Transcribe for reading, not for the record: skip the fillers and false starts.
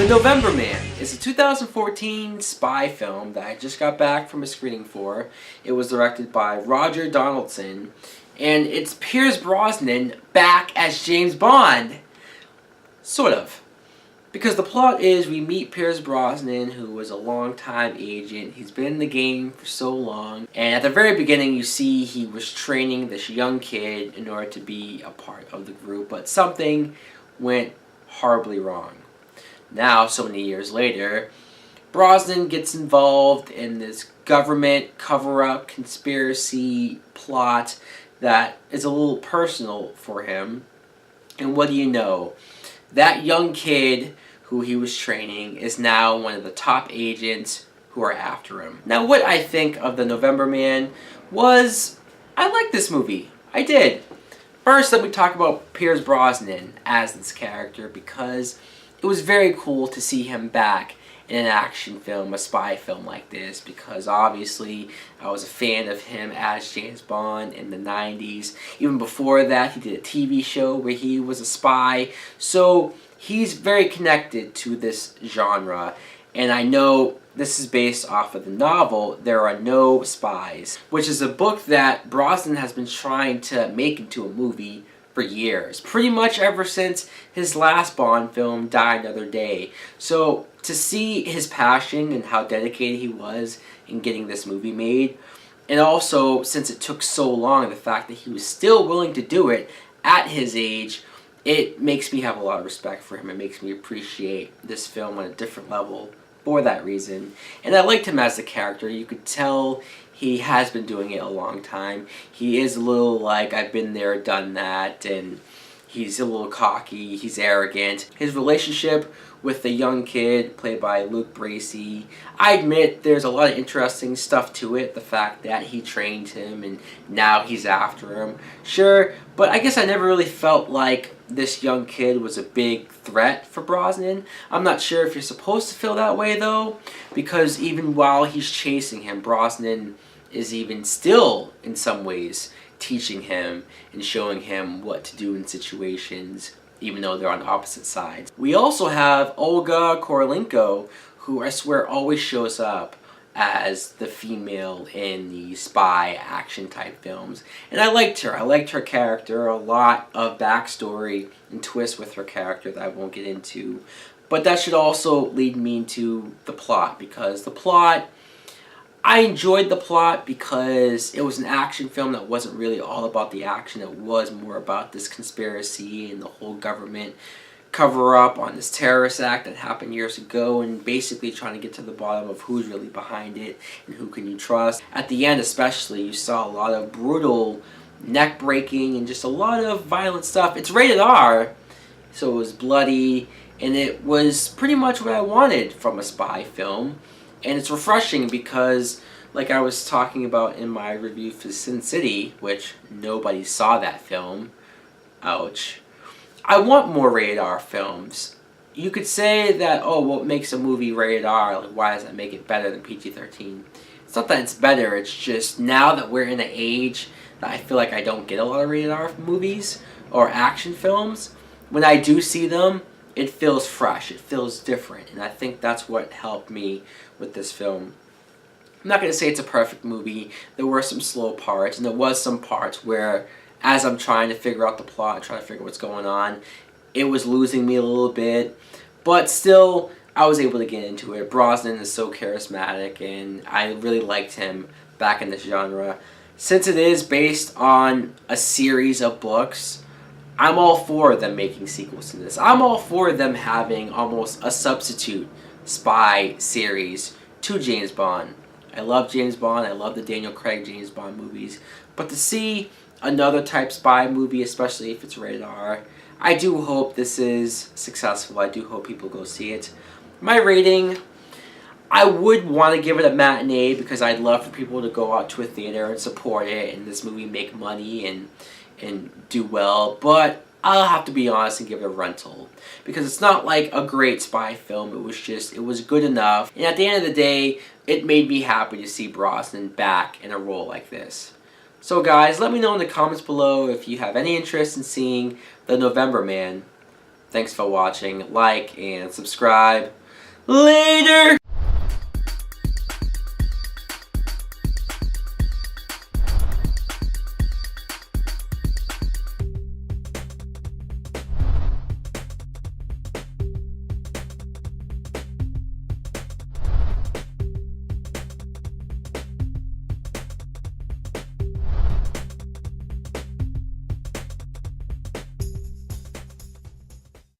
November Man is a 2014 spy film that I just got back from a screening for. It was directed by Roger Donaldson, and it's Pierce Brosnan back as James Bond. Sort of. Because the plot is we meet Pierce Brosnan, who was a long-time agent. He's been in the game for so long. And at the very beginning, you see he was training this young kid in order to be a part of the group. But something went horribly wrong. Now, so many years later, Brosnan gets involved in this government cover-up conspiracy plot that is a little personal for him. And what do you know? That young kid who he was training is now one of the top agents who are after him. Now, what I think of The November Man was, I liked this movie. I did. First, let me talk about Pierce Brosnan as this character, because it was very cool to see him back in an action film, a spy film like this, because obviously I was a fan of him as James Bond in the 90s. Even before that, he did a TV show where he was a spy. So he's very connected to this genre. And I know this is based off of the novel There Are No Spies, which is a book that Brosnan has been trying to make into a movie for years. Pretty much ever since his last Bond film, Die Another Day. So to see his passion and how dedicated he was in getting this movie made, and also since it took so long, the fact that he was still willing to do it at his age, it makes me have a lot of respect for him. It makes me appreciate this film on a different level for that reason. And I liked him as a character. You could tell he has been doing it a long time. He is a little like, I've been there, done that, and he's a little cocky, he's arrogant. His relationship with the young kid, played by Luke Bracey, I admit there's a lot of interesting stuff to it. The fact that he trained him and now he's after him. Sure, but I guess I never really felt like this young kid was a big threat for Brosnan. I'm not sure if you're supposed to feel that way though, because even while he's chasing him, Brosnan is even still, in some ways, teaching him and showing him what to do in situations, even though they're on opposite sides. We also have Olga Kurylenko, who I swear always shows up as the female in the spy action type films. And I liked her. I liked her character. A lot of backstory and twists with her character that I won't get into. But that should also lead me into the plot, because the plot, I enjoyed the plot because it was an action film that wasn't really all about the action. It was more about this conspiracy and the whole government cover-up on this terrorist act that happened years ago, and basically trying to get to the bottom of who's really behind it and who can you trust. At the end especially, you saw a lot of brutal neck-breaking and just a lot of violent stuff. It's rated R, so it was bloody, and it was pretty much what I wanted from a spy film. And it's refreshing because, like I was talking about in my review for Sin City, which nobody saw that film, ouch, I want more rated R films. You could say that, oh, what makes a movie rated R? Like, why does that make it better than PG-13? It's not that it's better, it's just now that we're in an age that I feel like I don't get a lot of rated R movies or action films, when I do see them, it feels fresh, it feels different, and I think that's what helped me with this film. I'm not going to say it's a perfect movie. There were some slow parts, and there was some parts where, as I'm trying to figure out the plot, trying to figure out what's going on, it was losing me a little bit, but still, I was able to get into it. Brosnan is so charismatic, and I really liked him back in this genre. Since it is based on a series of books, I'm all for them making sequels to this. I'm all for them having almost a substitute spy series to James Bond. I love James Bond. I love the Daniel Craig James Bond movies. But to see another type spy movie, especially if it's rated R, I do hope this is successful. I do hope people go see it. My rating, I would want to give it a matinee because I'd love for people to go out to a theater and support it and this movie make money and do well, but I'll have to be honest and give it a rental, because it's not like a great spy film. It was good enough, and at the end of the day, it made me happy to see Brosnan back in a role like this. So guys, let me know in the comments below if you have any interest in seeing The November Man. Thanks for watching. Like and subscribe. Later!